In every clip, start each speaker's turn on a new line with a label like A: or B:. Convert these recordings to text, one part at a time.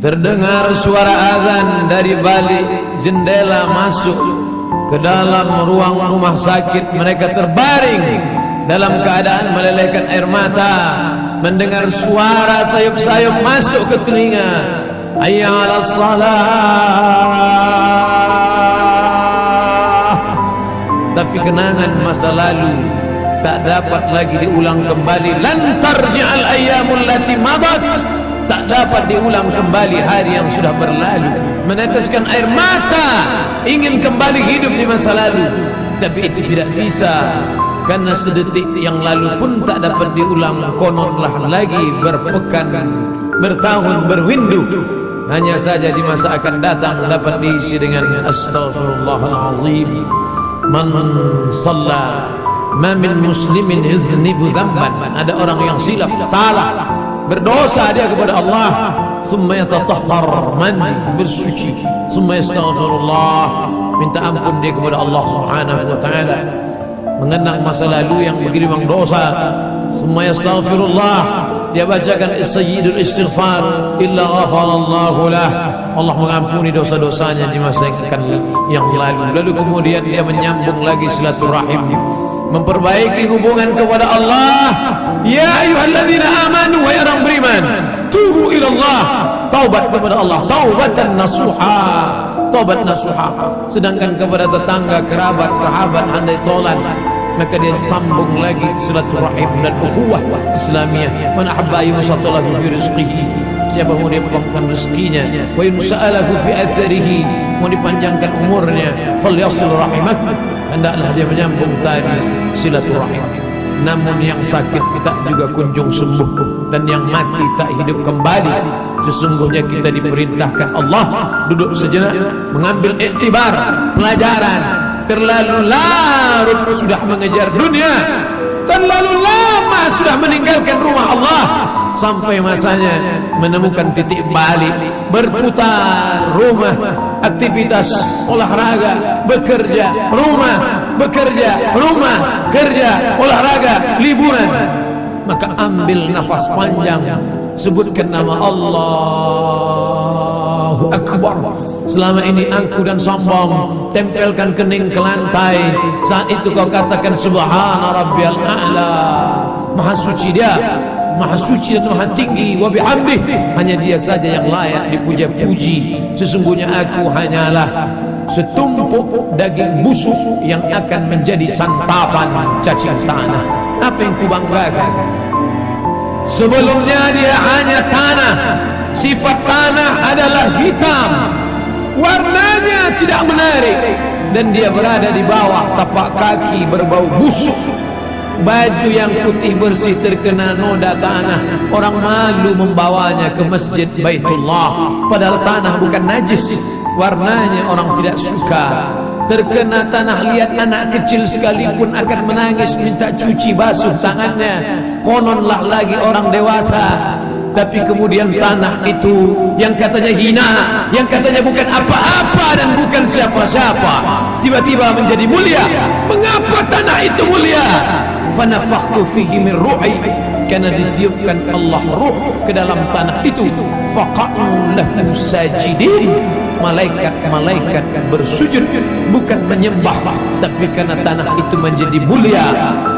A: Terdengar suara azan dari balik jendela masuk ke dalam ruang rumah sakit. Mereka terbaring dalam keadaan melelehkan air mata, mendengar suara sayup-sayup masuk ke telinga. Hayya 'alas salah. Tapi kenangan masa lalu tak dapat lagi diulang kembali. Lan tarji'al ayyamul lati madat. Tak dapat diulang kembali hari yang sudah berlalu. Meneteskan air mata, ingin kembali hidup di masa lalu, tapi itu tidak bisa, karena sedetik yang lalu pun tak dapat diulang. Kononlah lagi berpekan, bertahun, berwindu. Hanya saja di masa akan datang dapat diisi dengan astaghfirullahalazim. Man shalla ma min muslimin yuznibu dzamban. Ada orang yang silap, salah, berdosa dia kepada Allah, summa yatatahhar, mandi, bersuci, summa yastaghfirullah, minta ampun dia kepada Allah Subhanahu wa taala, mengenang masa lalu yang begini memang dosa, summa yastaghfirullah, dia bacakan sayyidul istighfar, illa ghafarallahu lah, Allah mengampuni dosa-dosanya di masa yang lalu. Lalu kemudian dia menyambung lagi silaturahim, memperbaiki hubungan kepada Allah. Ya ayyuhalladzina amanu, wa orang beriman, tubu ilallah, taubat kepada Allah, taubatan nasuha, taubat nasuha. Sedangkan kepada tetangga, kerabat, sahabat, handai tolan, maka dia sambung lagi silaturahim dan ukhuwah Islamiyah. Man ahabba yusatalahu fi rizqihi, siapa mau dipanjangkan rezekinya, wa yusa'alahu fi atharihi, mau dipanjangkan umurnya, falyasil rahimah, hendaklah dia menyambung tadi silaturahim. Namun yang sakit tak juga kunjung sembuh, dan yang mati tak hidup kembali. Sesungguhnya kita diperintahkan Allah duduk sejenak, mengambil iktibar, pelajaran. Terlalu larut sudah mengejar dunia, terlalu lama sudah meninggalkan rumah Allah, sampai masanya menemukan titik balik, berputar rumah, aktivitas olahraga, bekerja, rumah, bekerja, rumah, kerja, olahraga, liburan. Maka ambil nafas panjang, sebutkan nama Allahu Akbar. Selama ini angku dan sombong, tempelkan kening ke lantai. Saat itu kau katakan subhana rabbiyal a'la, maha suci dia, maha suci dan maha tinggi, wa bihamdih, hanya dia saja yang layak dipuja-puji. Sesungguhnya aku hanyalah setumpuk daging busuk yang akan menjadi santapan cacing tanah. Apa yang kubanggakan? Sebelumnya dia hanya tanah. Sifat tanah adalah hitam, warnanya tidak menarik, dan dia berada di bawah tapak kaki berbau busuk. Baju yang putih bersih terkena noda tanah, orang malu membawanya ke masjid Baitullah, padahal tanah bukan najis, warnanya orang tidak suka. Terkena tanah, lihat anak kecil sekalipun akan menangis minta cuci basuh tangannya, kononlah lagi orang dewasa. Tapi kemudian tanah itu yang katanya hina, yang katanya bukan apa-apa dan bukan siapa-siapa, tiba-tiba menjadi mulia. Mengapa tanah itu mulia? Fanafakhtu fihi min ruhi, karena ditiupkan Allah ruh ke dalam tanah itu. Faqa'u lahu sajidin, malaikat-malaikat bersujud, bukan menyembah, tapi karena tanah itu menjadi mulia,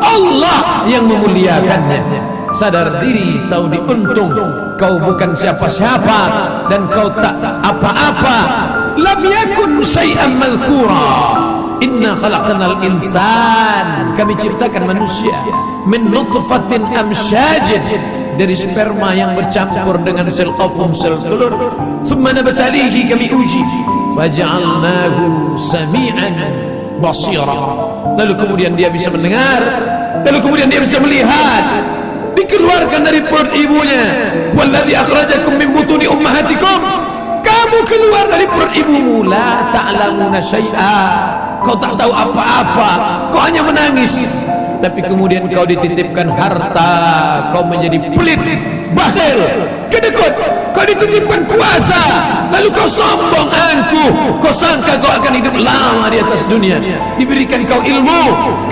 A: Allah yang memuliakannya. Sadar diri, tahu diuntung, kau bukan siapa-siapa dan kau tak apa-apa. Lam yakun syai'an madhkura. Inna khalaqnal insan, kami ciptakan manusia min nutfatin amsyajin, dari sperma yang bercampur dengan sel ovum, sel telur. Summa nabtalihi, kami uji, faj'alnahu sami'an basira, lalu kemudian dia bisa mendengar, lalu kemudian dia bisa melihat. Dikeluarkan dari perut ibunya. Walladzi akhrajakum min butuni ummahatikum, kamu keluar dari perut ibumu. La ta'lamuna syai'a, kau tak tahu apa-apa, kau hanya menangis. Tapi kemudian kau dititipkan harta, kau menjadi pelit, bakhil, kedekut. Kau dititipkan kuasa, lalu kau sombong, angkuh. Kau sangka kau akan hidup lama di atas dunia. Diberikan kau ilmu,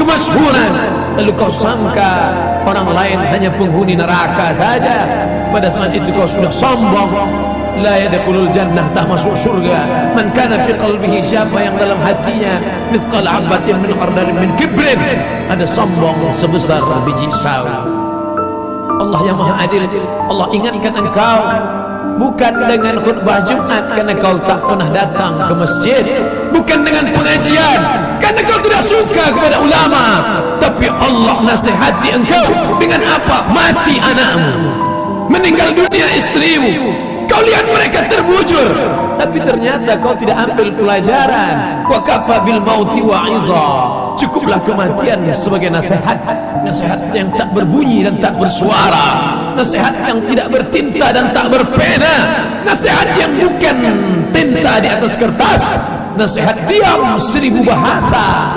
A: kemasyhuran, lalu kau sangka orang lain hanya penghuni neraka saja. Pada saat itu kau sudah sombong. la yadkhulul jannah, tak masuk surga. Man kana fi qalbihi, siapa yang dalam hatinya mithqal habatin min khardalin min kibrin, ada sombong sebesar biji sawi. Allah yang Maha Adil, Allah ingatkan engkau bukan dengan khutbah Jumat karena kau tak pernah datang ke masjid, bukan dengan pengajian karena kau tidak suka kepada ulama, tapi Allah nasihati engkau dengan apa? Mati anakmu, meninggal dunia istrimu, kau lihat mereka terbujur, tapi ternyata kau tidak ambil pelajaran. Wa kafa bil mauti wa'iza, cukuplah kematian sebagai nasihat, nasihat yang tak berbunyi dan tak bersuara, nasihat yang tidak bertinta dan tak berpena, nasihat yang bukan tinta di atas kertas, nasihat diam 1000 bahasa.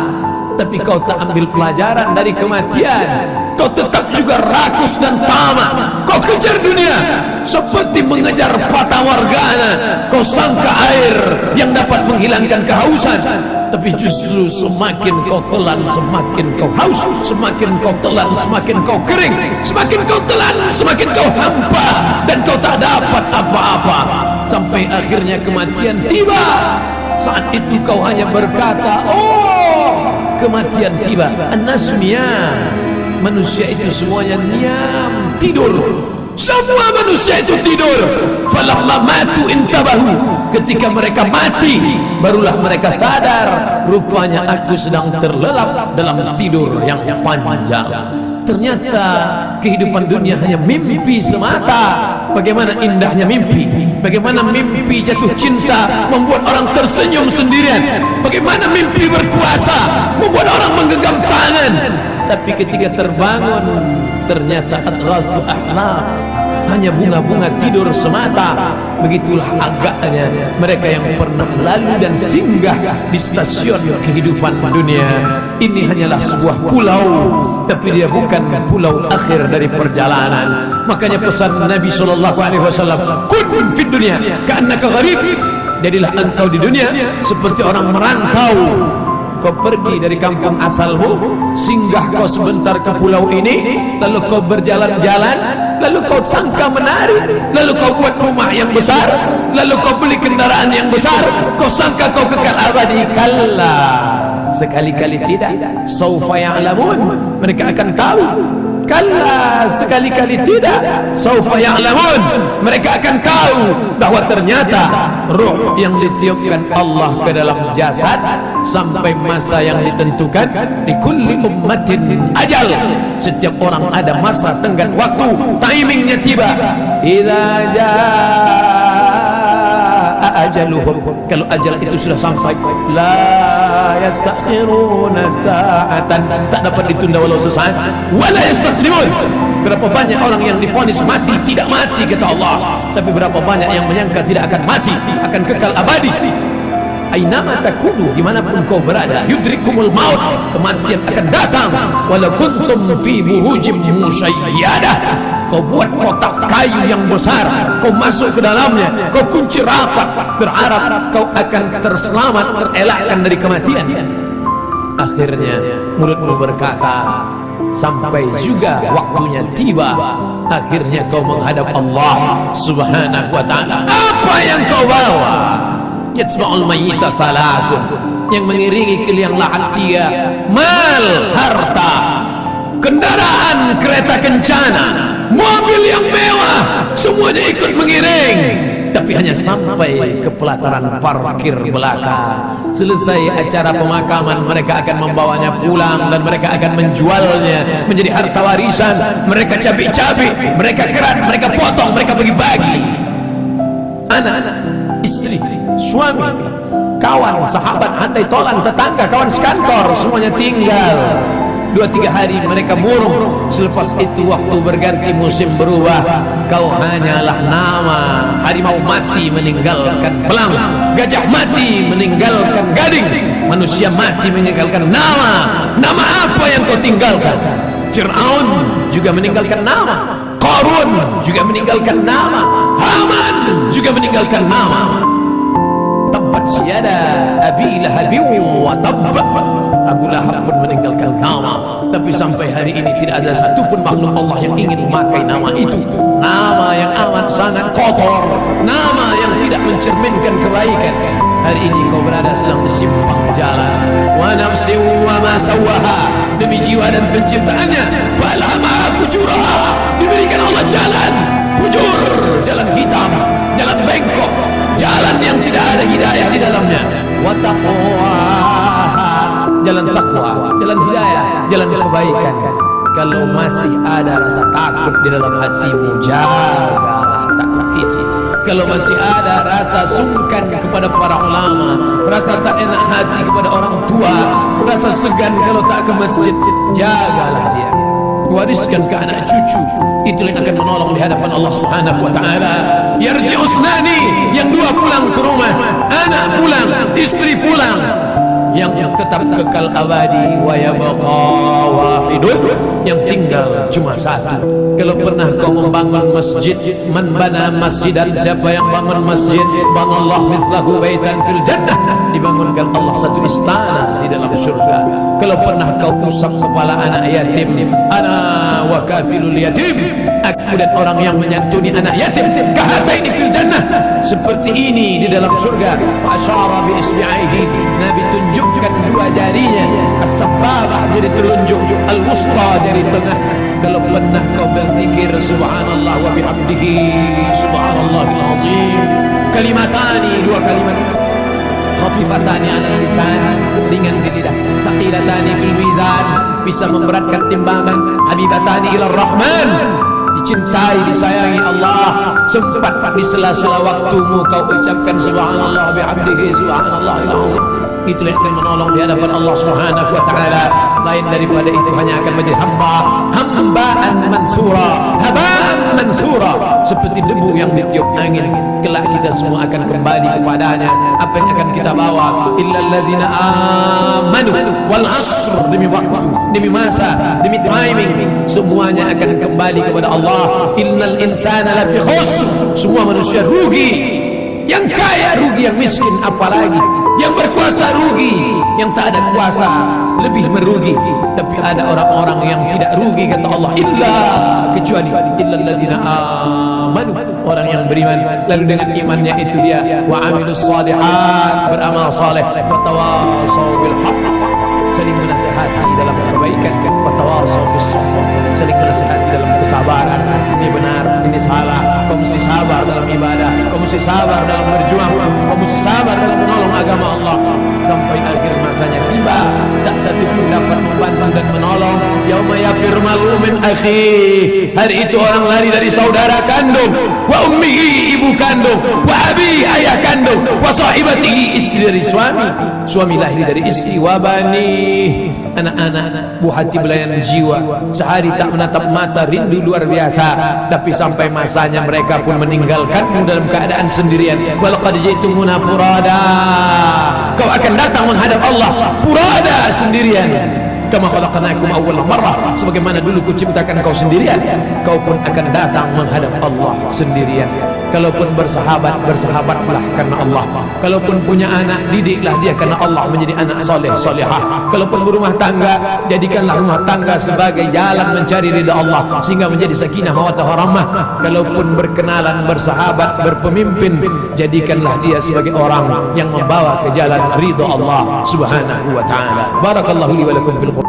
A: Tapi kau tak ambil pelajaran dari kematian, kau tetap juga rakus dan tamak. Kau kejar dunia seperti mengejar fata morgana. Kau sangka air yang dapat menghilangkan kehausan, tapi justru semakin kau telan semakin kau haus, semakin kau telan semakin kau kering, semakin kau telan semakin kau hampa, dan kau tak dapat apa-apa sampai akhirnya kematian tiba. Saat itu kau hanya berkata, oh, kematian tiba. An-nasu niyam, manusia itu semuanya niam, tidur. Semua manusia itu tidur. Falamma matu intabahu, ketika mereka mati barulah mereka sadar, rupanya aku sedang terlelap dalam tidur yang panjang. Ternyata kehidupan dunia hanya mimpi semata. Bagaimana indahnya mimpi, bagaimana mimpi jatuh cinta membuat orang tersenyum sendirian, bagaimana mimpi berkuasa membuat orang menggenggam tangan. Tapi ketika terbangun ternyata adrasu ahlam, hanya bunga-bunga tidur semata. Begitulah agaknya mereka yang pernah lalu dan singgah di stasiun kehidupan dunia. Ini hanyalah sebuah pulau, tapi dia bukan pulau akhir dari perjalanan. Makanya pesan Nabi SAW, kun fid dunya ka'annaka gharib, jadilah engkau di dunia seperti orang merantau. Kau pergi dari kampung asalmu, singgah kau sebentar ke pulau ini, lalu kau berjalan-jalan, lalu kau sangka menarik, lalu kau buat rumah yang besar, lalu kau beli kendaraan yang besar, kau sangka kau kekal abadi. Kalla, sekali-kali tidak. Saufa ya'lamun, mereka akan tahu. Kalla, sekali-kali tidak. Saufa ya'lamun, mereka akan tahu bahwa ternyata ruh yang ditiupkan Allah ke dalam jasad sampai masa yang ditentukan. Di kulli ummatin ajal, setiap orang ada masa tenggat waktu, timingnya tiba. Idza jaa ajaluhum, kalau ajal itu sudah sampai, la yastakhiruna sa'atan, tak dapat ditunda walau sesaat, wala yastaslimun. Berapa banyak orang yang divonis mati, tidak mati kata Allah, tapi berapa banyak yang menyangka tidak akan mati, akan kekal abadi. Ainama takunu, dimanapun kau berada, yudrikumul maut, kematian akan datang. Walau kuntum fi burujim musayyadah, kau buat kotak kayu yang besar, kau masuk ke dalamnya, kau kunci rapat, berharap kau akan terselamat, terelakkan dari kematian. Akhirnya mulutmu berkata, sampai juga waktunya tiba. Akhirnya kau menghadap Allah Subhanahu wa ta'ala. Apa yang kau bawa? Yatsba'ul mayyita thalathun, yang mengiringi ke liang lahat tiga: mal, harta, kendaraan, kereta kencana, mobil yang mewah, semuanya ikut mengiring. Tapi hanya sampai ke pelataran parkir belakang. Selesai acara pemakaman, mereka akan membawanya pulang dan mereka akan menjualnya menjadi harta warisan. Mereka cabik-cabik, mereka kerat, mereka potong, mereka bagi-bagi. Anak, istri, suami, kawan, sahabat, handai tolan, tetangga, kawan sekantor, semuanya tinggal. 2-3 hari mereka murung. Selepas itu waktu berganti, musim berubah. Kau hanyalah nama. Harimau mati meninggalkan belang, gajah mati meninggalkan gading, manusia mati meninggalkan nama. Nama apa yang kau tinggalkan? Fir'aun juga meninggalkan nama, Qarun juga meninggalkan nama, Haman juga meninggalkan nama. Tabbat siyada Abi Lahab wa tabb, Abu Lahab pun meninggalkan nama. Tapi sampai hari ini tidak ada satupun makhluk Allah yang ingin memakai nama itu. nama yang amat sangat kotor, nama yang tidak mencerminkan kebaikan. Hari ini kau berada sedang di simpang jalan. Wa nafsin wa ma sawaha, demi jiwa dan penciptaannya. Falhamaha fujuraha, diberikan Allah jalan fujur, jalan hitam, jalan bengkok, jalan yang tidak ada hidayah di dalamnya. Wa taqwaha, jalan takwa, jalan hidayah, jalan kebaikan. Kalau masih ada rasa takut di dalam hatimu, jagalah takut itu. Kalau masih ada rasa sungkan kepada para ulama, rasa tak enak hati kepada orang tua, rasa segan kalau tak ke masjid, jagalah dia. Wariskan ke anak cucu, itulah yang akan menolong di hadapan Allah Subhanahu wa taala. Yarji'u usnani, yang dua pulang ke rumah, anak pulang, istri pulang. Yang tetap kekal abadi, wa yabqa wahidun, yang tinggal cuma satu. Kalau pernah kau membangun masjid, man bana masjidan, siapa yang bangun masjid, banallahu mithlahu baitan fil jannah, dibangunkan Allah satu istana di dalam surga. Kalau pernah kau usap kepala anak yatim, ana wa kafilul yatim, aku dan orang yang menyantuni anak yatim, kahataini fil jannah, seperti ini di dalam surga. Fa asyara bi isbi'aihi, Nabi tunjukkan dua jarinya, as-sababah jari telunjuk, al-wusta jari tengah. Kalau pernah kau berzikir subhanallah wa bihamdihi subhanallahil azim, kalimatani, dua kalimat, khafifatani 'alal lisan, ringan di lidah, saqilatani fil mizan, bisa memberatkan timbangan, habibatani ilar rahman, dicintai, disayangi Allah. Sempat di sela-sela waktumu kau ucapkan subhanallah bihamdihi subhanallahil azim, itulah yang akan menolong di hadapan Allah Subhanahu wa taala. Lain daripada itu hanya akan menjadi hambaan mansura, habaan mansura, seperti debu yang ditiup angin. Kelak kita semua akan kembali kepadanya. Apa yang akan kita bawa? Illal ladzina amanu wal asr, demi waktu, demi masa, demi timing, semuanya akan kembali kepada Allah. Innal insana lafi khusr, semua manusia rugi. Yang kaya rugi, yang miskin apalagi, yang berkuasa rugi, yang tak ada kuasa lebih merugi. Tapi ada orang-orang yang tidak rugi, kata Allah, illa, kecuali illal ladzina amanu, orang yang beriman. Lalu dengan imannya itu dia wa amilus shalihat, beramal saleh, wa tawasaw bil haqq, saling menasihati dalam kebaikan, wa tawasaw bis sabr, saling menasihati dalam kesabaran. Ini benar, ini salah, kau mesti sabar dalam ibadah, kau mesti sabar dalam berjuang, kau mesti sabar dalam menolong agama Allah. Sampai akhir masanya tiba, tak satu pun dapat membantu dan menolong. Yauma yafirru mar'u min akhihi, hari itu orang lari dari saudara kandung, wa ummihi, ibu kandung, wa abi, ayah kandung, wa sahibatihi, istri dari suami, suami lahir dari istri, wa bani, anak-anak, buah hati belayan jiwa. Sehari tak menatap mata, rindu luar biasa. Tapi sampai masanya mereka pun meninggalkanmu dalam keadaan sendirian. Walaqad ji'tumuna furada, kau akan datang menghadap Allah furada, sendirian. Kama khalaqnakum awwal marrah, sebagaimana dulu kuciptakan kau sendirian, kau pun akan datang menghadap Allah sendirian. Kalaupun bersahabat, bersahabatlah karena Allah. Kalaupun punya anak, didiklah dia karena Allah menjadi anak soleh, solehah. Kalaupun berumah tangga, jadikanlah rumah tangga sebagai jalan mencari ridha Allah, sehingga menjadi sakinah mawaddah warahmah. Kalaupun berkenalan, bersahabat, berpemimpin, jadikanlah dia sebagai orang yang membawa ke jalan ridha Allah Subhanahu wa ta'ala. Barakallahu li wa lakum fil Qur'an.